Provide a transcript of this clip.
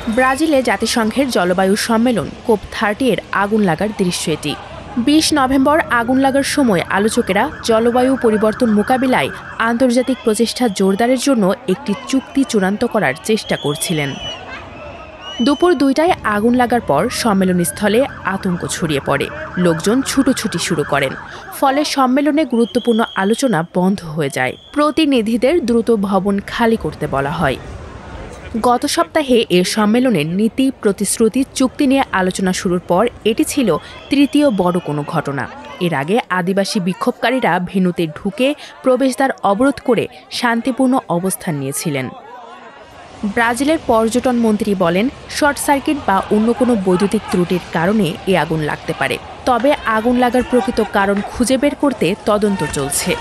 ব্রাজিলে জাতিসংঘের জলবায়ু সম্মেলন COP30 এর আগুন লাগার দৃশ্য এটি। ২০ নভেম্বর আগুন লাগার সময় আলোচকেরা জলবায়ু পরিবর্তন মোকাবিলায় আন্তর্জাতিক প্রচেষ্টা জোরদারের জন্য একটি চুক্তি চূড়ান্ত করার চেষ্টা করছিলেন। দুপুর ২টায় আগুন লাগার পর সম্মেলনস্থলে আতঙ্ক ছড়িয়ে পড়ে। লোকজন ছুটোছুটি শুরু করেন। ফলে সম্মেলনে গুরুত্বপূর্ণ আলোচনা বন্ধ হয়ে যায়। প্রতিনিধিদের দ্রুত ভবন খালি করতে বলা হয়। গত সপ্তাহে এ সম্মেলনের নীতি, প্রতিশ্রুতি, চুক্তি নিয়ে আলোচনা শুরুর পর এটি ছিল তৃতীয় বড় কোনো ঘটনা। এর আগে আদিবাসী বিক্ষোভকারীরা ভেন্যুতে ঢুকে প্রবেশদ্বার অবরোধ করে শান্তিপূর্ণ অবস্থান নিয়েছিলেন। ব্রাজিলের পর্যটন মন্ত্রী বলেন, শর্ট সার্কিট বা অন্য কোনো বৈদ্যুতিক ত্রুটির কারণে এ আগুন লাগতে পারে। তবে আগুন লাগার প্রকৃত কারণ খুঁজে বের করতে তদন্ত চলছে।